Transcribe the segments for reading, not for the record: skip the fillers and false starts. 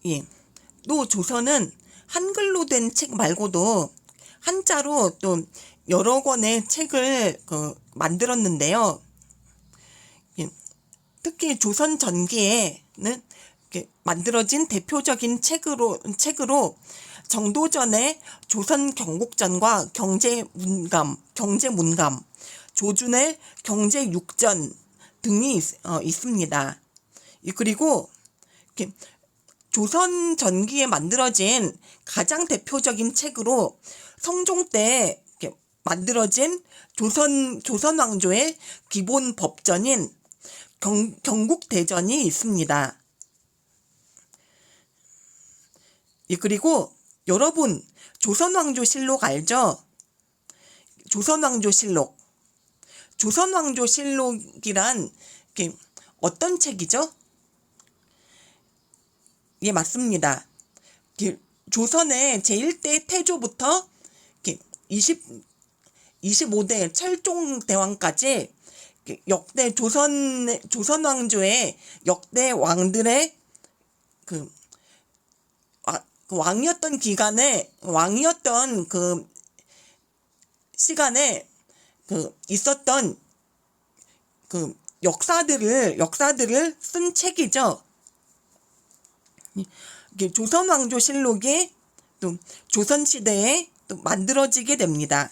예. 또 조선은 한글로 된 책 말고도 한자로 또 여러 권의 책을 만들었는데요. 예. 특히 조선 전기에는 만들어진 대표적인 책으로 정도전의 조선 경국전과 경제문감, 조준의 경제육전 등이 있습니다. 그리고 조선 전기에 만들어진 가장 대표적인 책으로 성종 때 만들어진 조선 왕조의 기본 법전인 경국대전이 있습니다. 그리고 여러분 조선왕조실록 알죠? 조선왕조실록. 조선왕조실록이란 어떤 책이죠? 예, 맞습니다. 조선의 제1대 태조부터 25대 철종대왕까지 역대 조선 왕조의 역대 왕들의 왕이었던 시간에 있었던 역사들을 쓴 책이죠. 조선 왕조실록이 또 조선 시대에 또 만들어지게 됩니다.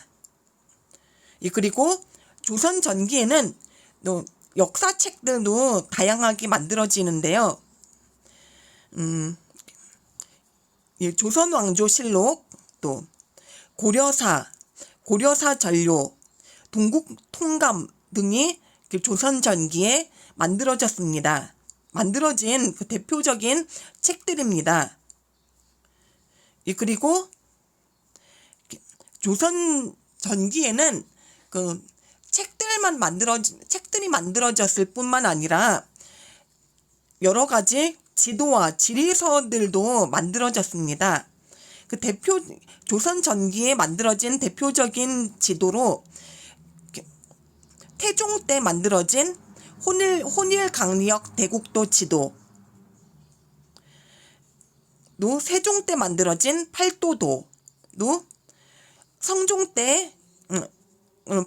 그리고 조선 전기에는 또 역사책들도 다양하게 만들어지는데요. 조선 왕조실록, 또 고려사 전료, 동국통감 등이 조선 전기에 만들어진 대표적인 책들입니다. 그리고 조선 전기에는 책들이 만들어졌을 뿐만 아니라 여러 가지 지도와 지리서들도 만들어졌습니다. 조선 전기에 만들어진 대표적인 지도로 태종 때 만들어진 혼일강력 대국도 지도, 또 세종 때 만들어진 팔도도, 또 성종 때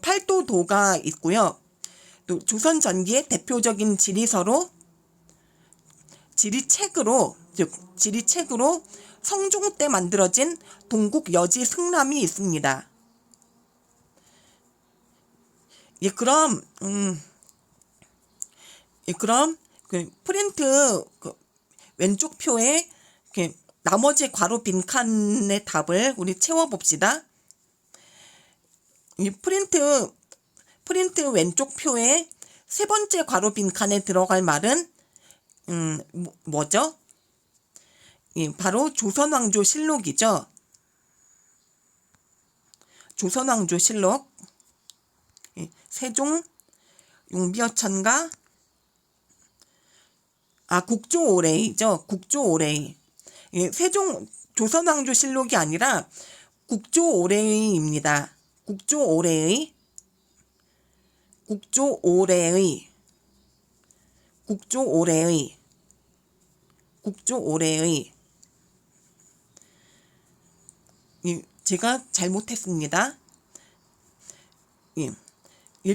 팔도도가 있고요. 또 조선 전기의 대표적인 지리책으로 성종 때 만들어진 동국여지 승람이 있습니다. 그럼 프린트 왼쪽 표에 나머지 괄호 빈칸의 답을 우리 채워봅시다. 이 프린트 왼쪽 표에 세 번째 괄호 빈칸에 들어갈 말은 뭐죠? 바로 조선왕조실록이죠. 조선왕조실록. 세종, 용비어천가, 국조오레이죠. 국조오레이. 조선왕조실록이 아니라 국조오레이입니다. 국조오레이. 제가 잘못했습니다.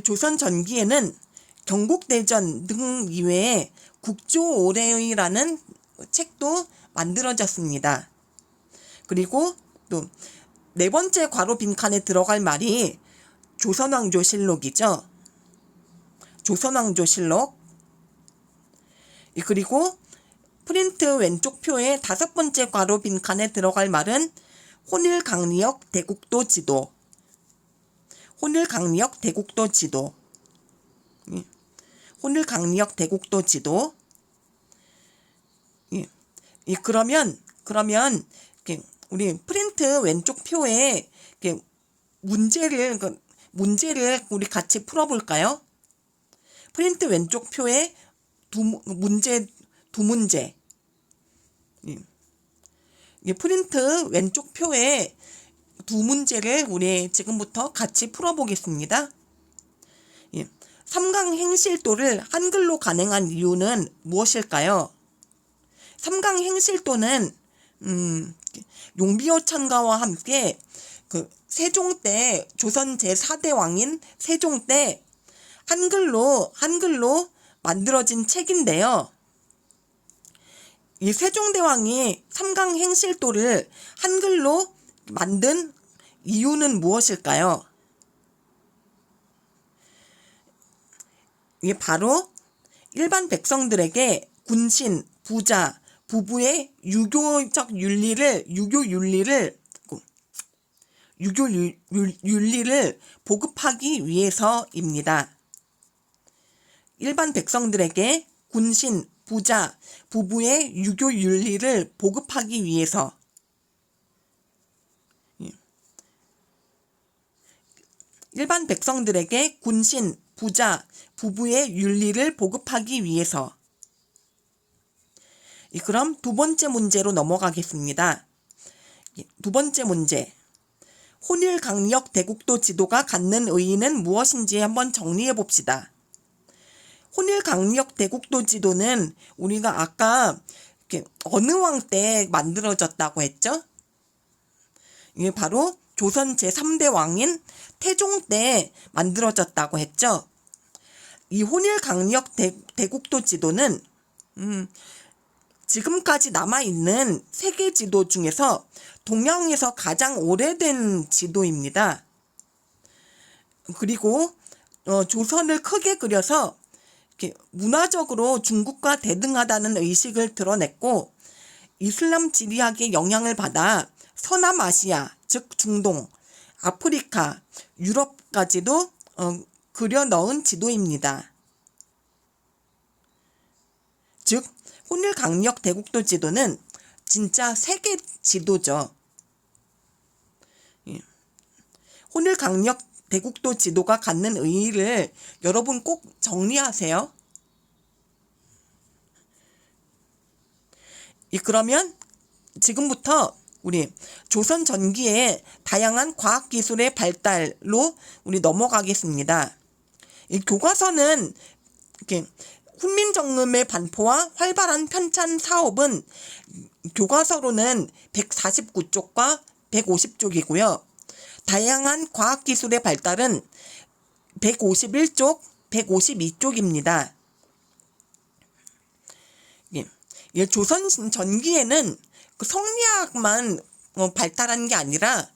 조선 전기에는 경국대전 등 이외에 국조오레이라는 책도 만들어졌습니다. 그리고 또 네 번째 괄호 빈칸에 들어갈 말이 조선왕조실록이죠. 조선왕조실록. 그리고 프린트 왼쪽 표에 다섯 번째 괄호 빈칸에 들어갈 말은 혼일강력 대국도 지도. 혼일강력 대국도 지도. 그러면 우리 프린트 왼쪽 표에 문제를 우리 같이 풀어볼까요? 프린트 왼쪽 표에 두 문제. 프린트 왼쪽 표에 두 문제를 우리 지금부터 같이 풀어보겠습니다. 3강 행실도를 한글로 간행한 이유는 무엇일까요? 삼강행실도는 용비어 천가와 함께 그 세종 때 조선 제4대 왕인 세종 때 한글로 만들어진 책인데요. 이 세종대왕이 삼강행실도를 한글로 만든 이유는 무엇일까요? 이게 바로 일반 백성들에게 군신, 부자, 부부의 유교 윤리를 보급하기 위해서입니다. 일반 백성들에게 군신, 부자, 부부의 유교 윤리를 보급하기 위해서. 일반 백성들에게 군신, 부자, 부부의 윤리를 보급하기 위해서. 그럼 두 번째 문제로 넘어가겠습니다. 두 번째 문제. 혼일강력 대국도 지도가 갖는 의의는 무엇인지 한번 정리해 봅시다. 혼일강력 대국도 지도는 우리가 아까 어느 왕 때 만들어졌다고 했죠? 이게 바로 조선 제3대 왕인 태종 때 만들어졌다고 했죠? 이 혼일강력 대국도 지도는 지금까지 남아있는 세계 지도 중에서 동양에서 가장 오래된 지도입니다. 그리고 조선을 크게 그려서 문화적으로 중국과 대등하다는 의식을 드러냈고, 이슬람 지리학의 영향을 받아 서남아시아, 즉 중동, 아프리카, 유럽까지도 그려 넣은 지도입니다. 즉 혼일강력 대국도 지도는 진짜 세계 지도죠. 혼일강력 대국도 지도가 갖는 의의를 여러분 꼭 정리하세요. 그러면 지금부터 우리 조선 전기의 다양한 과학기술의 발달로 우리 넘어가겠습니다. 이 교과서는 이렇게 훈민정음의 반포와 활발한 편찬 사업은 교과서로는 149쪽과 150쪽이고요. 다양한 과학기술의 발달은 151쪽, 152쪽입니다. 조선 전기에는 그 성리학만 발달한 게 아니라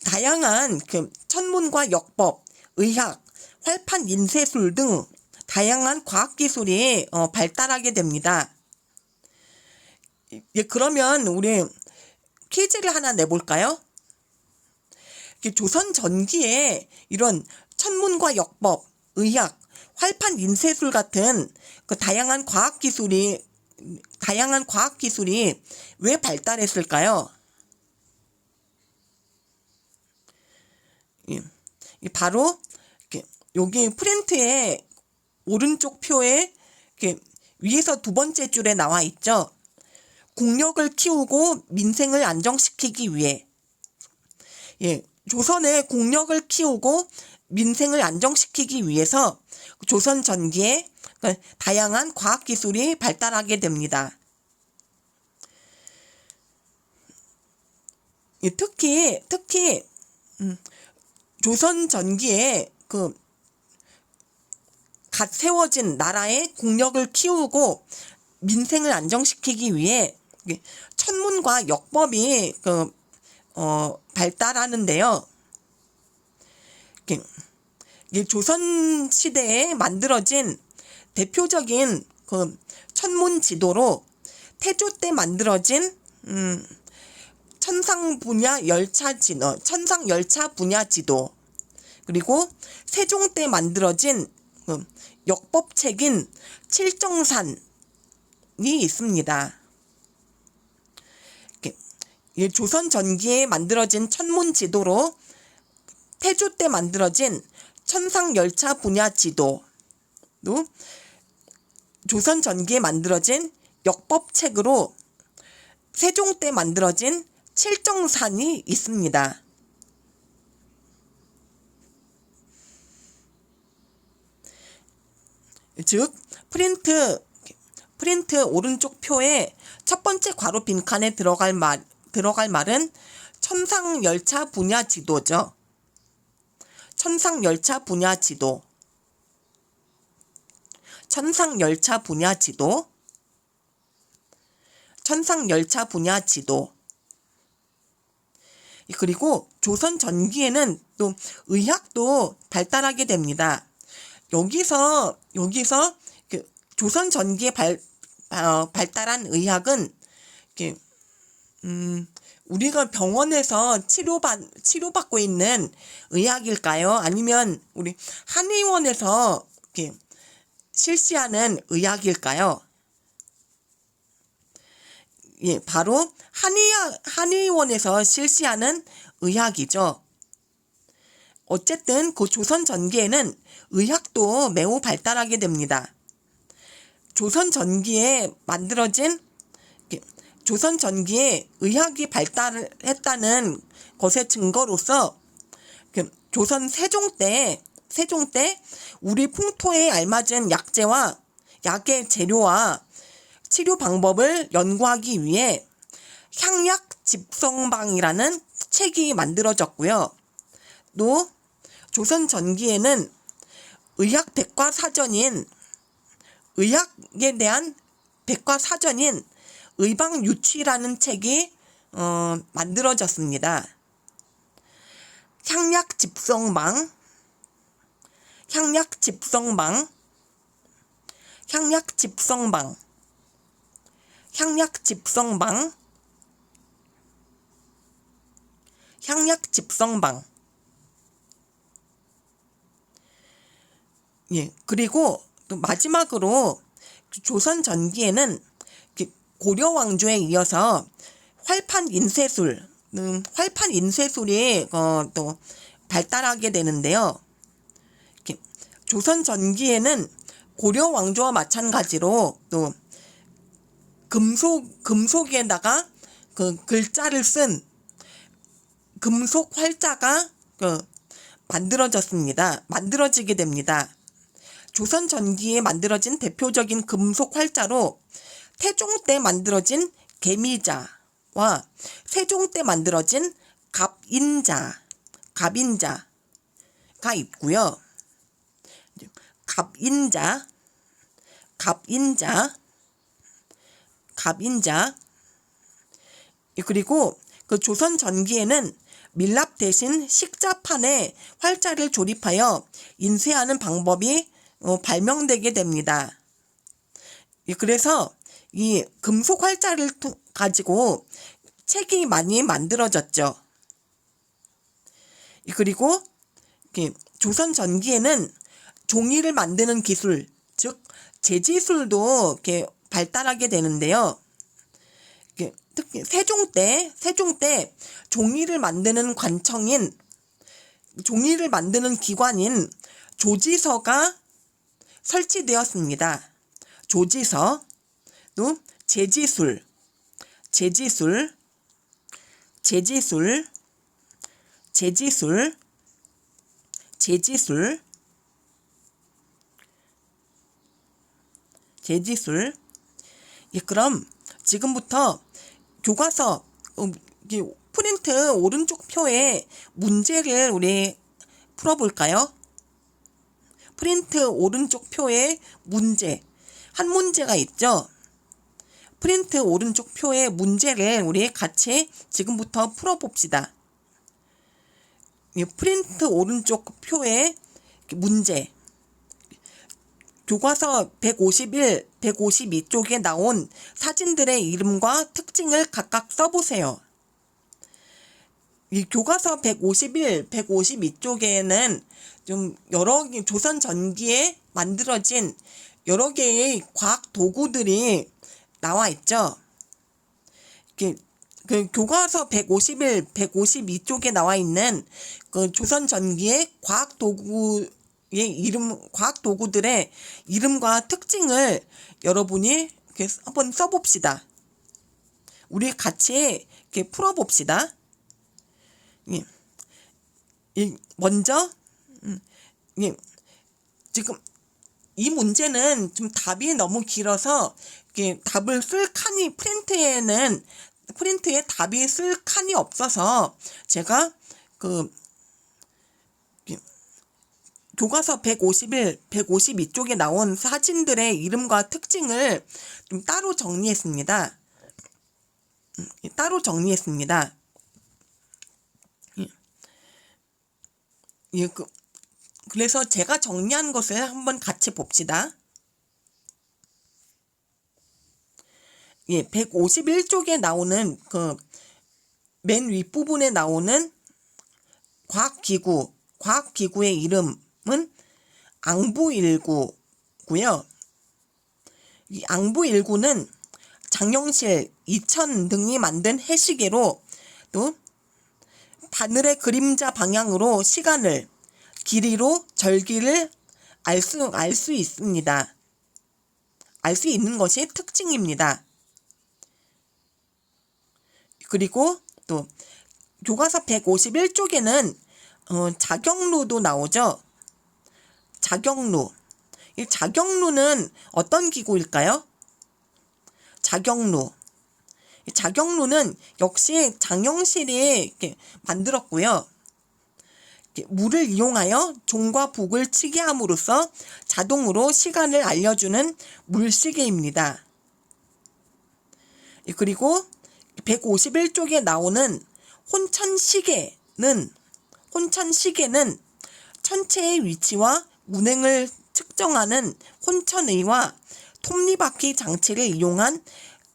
다양한 천문과 역법, 의학, 활판 인쇄술 등 다양한 과학기술이 발달하게 됩니다. 그러면 우리 퀴즈를 하나 내볼까요? 조선 전기에 이런 천문과 역법, 의학, 활판 인쇄술 같은 그 다양한 과학기술이 왜 발달했을까요? 바로 여기 프린트의 오른쪽 표에 위에서 두 번째 줄에 나와 있죠. 국력을 키우고 민생을 안정시키기 위해. 조선의 국력을 키우고 민생을 안정시키기 위해서 조선 전기에 다양한 과학기술이 발달하게 됩니다. 특히 조선 전기에 갓 세워진 나라의 국력을 키우고 민생을 안정시키기 위해 천문과 역법이 발달하는데요. 조선 시대에 만들어진 대표적인 천문 지도로 태조 때 만들어진 천상 열차 분야 지도, 그리고 세종 때 만들어진 역법책인 칠정산이 있습니다. 조선 전기에 만들어진 천문 지도로 태조 때 만들어진 천상 열차 분야 지도, 또 조선 전기에 만들어진 역법책으로 세종 때 만들어진 칠정산이 있습니다. 즉 프린트 오른쪽 표의 첫 번째 괄호 빈칸에 들어갈 말은 천상열차 분야 지도죠. 천상열차 분야 지도. 천상열차 분야 지도. 천상열차 분야 지도. 그리고 조선 전기에는 또 의학도 발달하게 됩니다. 여기서 그 조선 전기에 발달한 의학은 우리가 병원에서 치료받고 있는 의학일까요? 아니면 우리 한의원에서 실시하는 의학일까요? 예, 바로 한의원에서 실시하는 의학이죠. 어쨌든 그 조선 전기에는 의학도 매우 발달하게 됩니다. 조선 전기에 의학이 발달했다는 것의 증거로서 조선 세종 때 우리 풍토에 알맞은 약의 재료와 치료 방법을 연구하기 위해 향약집성방이라는 책이 만들어졌고요. 또 조선 전기에는 의학에 대한 백과사전인 의방유취라는 책이 만들어졌습니다. 향약집성방, 예, 그리고 또 마지막으로 조선 전기에는 고려 왕조에 이어서 활판 인쇄술이 또 발달하게 되는데요. 조선 전기에는 고려 왕조와 마찬가지로 또 금속에다가 그 글자를 쓴 금속 활자가 만들어지게 됩니다. 조선 전기에 만들어진 대표적인 금속 활자로 태종 때 만들어진 개미자와 세종 때 만들어진 갑인자가 있고요. 갑인자. 그리고 그 조선 전기에는 밀랍 대신 식자판에 활자를 조립하여 인쇄하는 방법이 발명되게 됩니다. 그래서 이 금속 활자를 가지고 책이 많이 만들어졌죠. 그리고 조선 전기에는 종이를 만드는 기술, 즉 제지술도 발달하게 되는데요. 특히 세종 때 종이를 만드는 기관인 조지서가 설치되었습니다. 조지서, 또 제지술, 예, 그럼 지금부터 교과서 프린트 오른쪽 표에 문제를 우리 풀어볼까요? 프린트 오른쪽 표에 한 문제가 있죠. 프린트 오른쪽 표의 문제를 우리 같이 지금부터 풀어봅시다. 프린트 오른쪽 표의 문제. 교과서 151, 152쪽에 나온 사진들의 이름과 특징을 각각 써보세요. 이 교과서 151, 152쪽에는 좀 조선 전기에 만들어진 여러 개의 과학 도구들이 나와 있죠. 그 교과서 151, 152쪽에 나와 있는 그 조선 전기의 과학 도구들의 이름과 특징을 여러분이 이렇게 한번 써봅시다. 우리 같이 이렇게 풀어봅시다. 먼저 지금 이 문제는 좀 답이 너무 길어서 이게 답을 쓸 칸이 프린트에 답이 쓸 칸이 없어서 제가 그 교과서 151, 152쪽에 나온 사진들의 이름과 특징을 좀 따로 정리했습니다. 그래서 제가 정리한 것을 한번 같이 봅시다. 151쪽에 나오는 맨 윗부분에 나오는 과학기구의 이름은 앙부1구고요. 이 앙부1구는 장영실, 이천 등이 만든 해시계로 또 바늘의 그림자 방향으로 시간을, 길이로 절기를 알 수 있습니다. 알 수 있는 것이 특징입니다. 그리고 또 교과서 151쪽에는 자경루도 나오죠. 자경루. 이 자경루는 어떤 기구일까요? 자경루는 역시 장영실이 이렇게 만들었고요. 물을 이용하여 종과 북을 치게 함으로써 자동으로 시간을 알려주는 물시계입니다. 그리고 151쪽에 나오는 혼천시계는 천체의 위치와 운행을 측정하는 혼천의와 톱니바퀴 장치를 이용한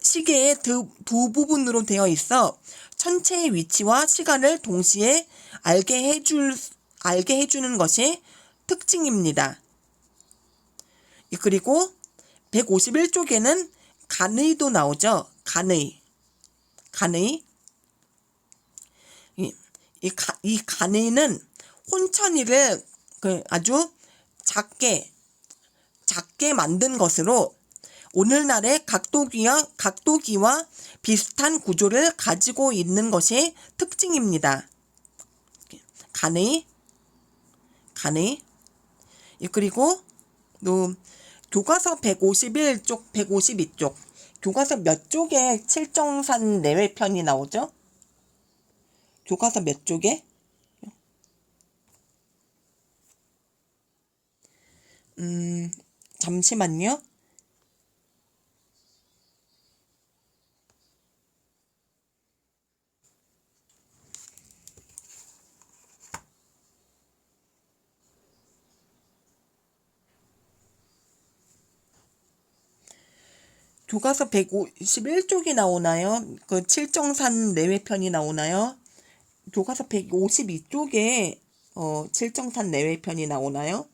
시계의 두 부분으로 되어 있어 천체의 위치와 시간을 동시에 알게 해주는 것이 특징입니다. 그리고 151쪽에는 간의도 나오죠. 간의. 이 간의는 혼천이를 아주 작게 만든 것으로 오늘날의 각도기와 비슷한 구조를 가지고 있는 것이 특징입니다. 간의. 그리고 또 교과서 151쪽, 152쪽. 교과서 몇 쪽에 칠정산 내외편이 나오죠? 교과서 몇 쪽에? 잠시만요. 교과서 151쪽이 나오나요? 칠정산 내외편이 나오나요? 교과서 152쪽에 칠정산 내외편이 나오나요?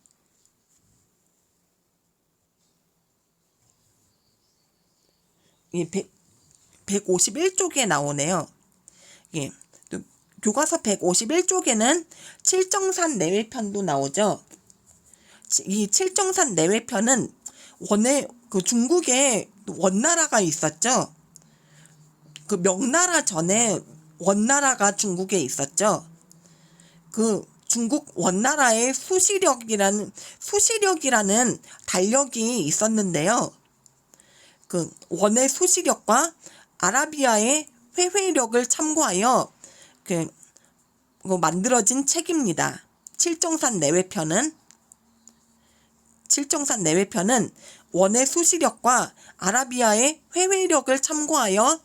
예, 151쪽에 나오네요. 예. 또 교과서 151쪽에는 칠정산 내외편도 나오죠. 이 칠정산 내외편은 중국에 원나라가 있었죠. 명나라 전에 원나라가 중국에 있었죠. 중국 원나라의 수시력이라는 달력이 있었는데요. 원의 수시력과 아라비아의 회회력을 참고하여 만들어진 책입니다. 칠정산 내외편은 원의 수시력과 아라비아의 회회력을 참고하여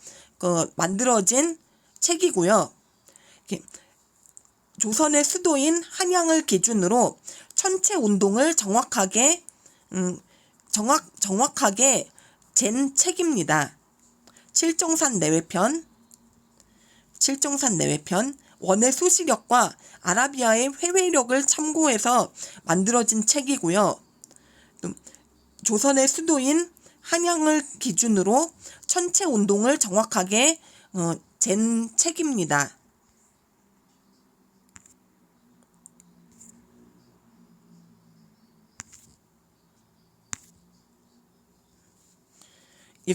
만들어진 책이고요. 조선의 수도인 한양을 기준으로 천체 운동을 정확하게 잰 책입니다. 칠정산 내외편 원의 수시력과 아라비아의 회회력을 참고해서 만들어진 책이고요. 조선의 수도인 한양을 기준으로 천체 운동을 정확하게 잰 책입니다.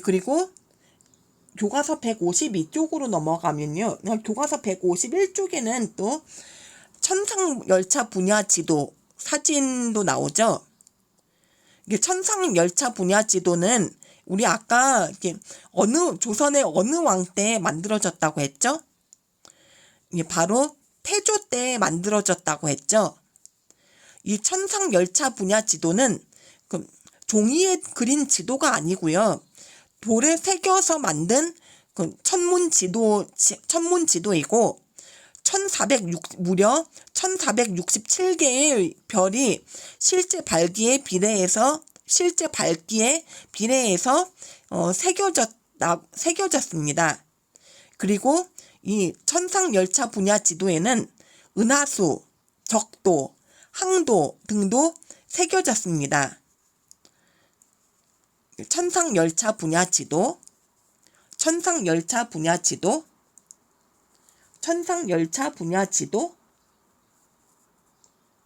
그리고 교과서 152쪽으로 넘어가면요. 교과서 151쪽에는 또 천상열차 분야 지도 사진도 나오죠. 이게 천상 열차 분야 지도는 우리 아까 이게 조선의 어느 왕 때 만들어졌다고 했죠? 이게 바로 태조 때 만들어졌다고 했죠. 이 천상 열차 분야 지도는 그 종이에 그린 지도가 아니고요. 돌에 새겨서 만든 그 천문 지도이고 무려 1467개의 별이 실제 밝기에 비례해서 새겨졌습니다. 그리고 이 천상 열차 분야 지도에는 은하수, 적도, 항도 등도 새겨졌습니다. 천상 열차 분야 지도, 천상 열차 분야 지도, 천상 열차 분야 지도,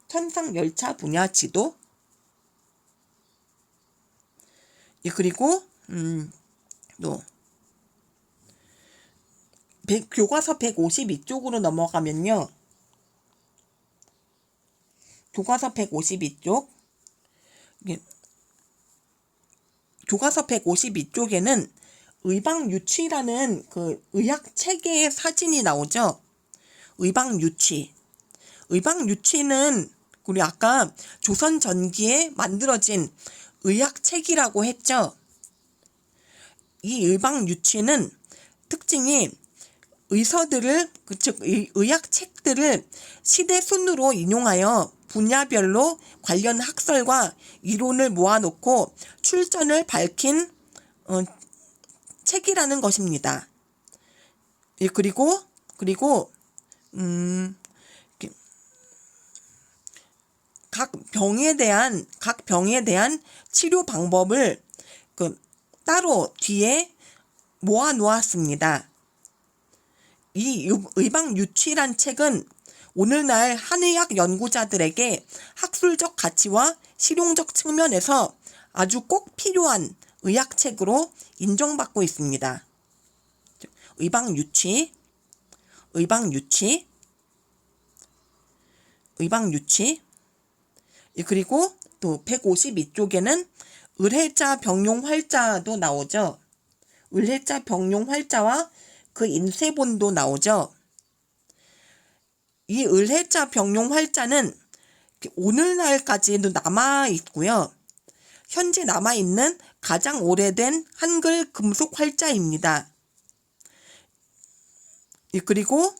천상 열차 분야 지도. 예, 그리고 또 교과서 152쪽으로 넘어가면요. 교과서 152쪽. 교과서 152쪽에는 의방유취라는 그 의학 체계의 사진이 나오죠. 의방유취. 의방유취는 우리 아까 조선 전기에 만들어진 의학책이라고 했죠. 이 의방유취는 특징이 의서들을 즉 의학책들을 시대 순으로 인용하여 분야별로 관련 학설과 이론을 모아놓고 출전을 밝힌 책이라는 것입니다. 예, 그리고 각 병에 대한 치료 방법을 따로 뒤에 모아 놓았습니다. 이 의방유취란 책은 오늘날 한의학 연구자들에게 학술적 가치와 실용적 측면에서 아주 꼭 필요한 의학책으로 인정받고 있습니다. 의방유취. 그리고 또 152쪽에는 을해자 병용활자도 나오죠. 을해자 병용활자와 그 인쇄본도 나오죠. 이 을해자 병용활자는 오늘날까지도 남아있고요. 현재 남아있는 가장 오래된 한글 금속 활자입니다. 그리고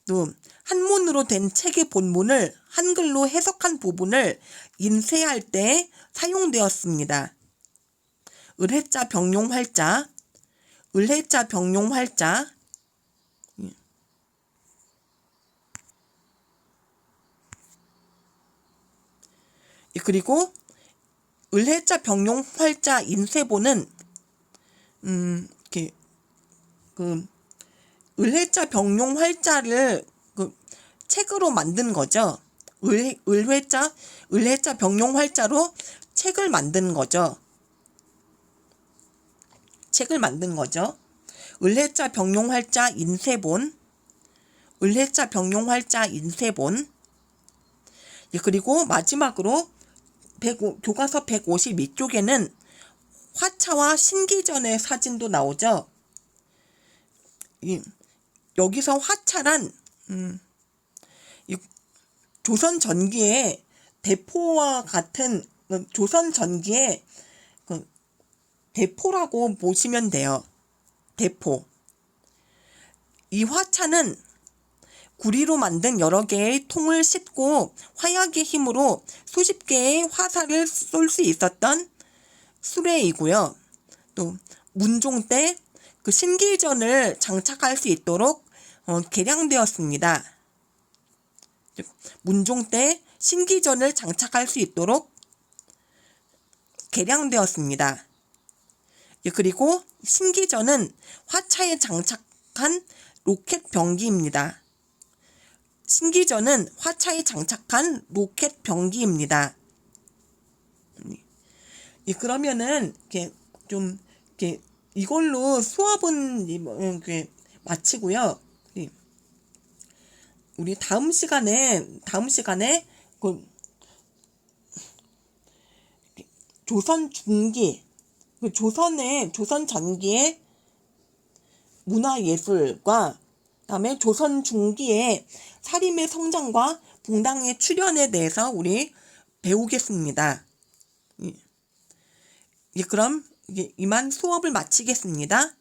또 한문으로 된 책의 본문을 한글로 해석한 부분을 인쇄할 때 사용되었습니다. 을해자 병용활자. 그리고 을해자 병용활자 인쇄본은 을해자 병용활자를 책으로 만든 거죠. 을해자 병용활자로 책을 만든 거죠. 을해자 병용활자 인쇄본. 예, 그리고 마지막으로 교과서 152쪽에는 화차와 신기전의 사진도 나오죠. 여기서 화차란 조선 전기의 대포와 같은 조선 전기의 대포라고 보시면 돼요. 대포. 이 화차는 구리로 만든 여러 개의 통을 싣고 화약의 힘으로 수십 개의 화살을 쏠 수 있었던 수레이고요. 또 문종 때 그 신기전을 장착할 수 있도록 개량되었습니다. 문종 때 신기전을 장착할 수 있도록 개량되었습니다. 그리고 신기전은 화차에 장착한 로켓 병기입니다. 그러면은 이걸로 수업은 마치고요. 우리 다음 시간에 조선 중기, 조선 전기의 문화예술과 그다음에 조선 중기의 사림의 성장과 붕당의 출현에 대해서 우리 배우겠습니다. 그럼 이만 수업을 마치겠습니다.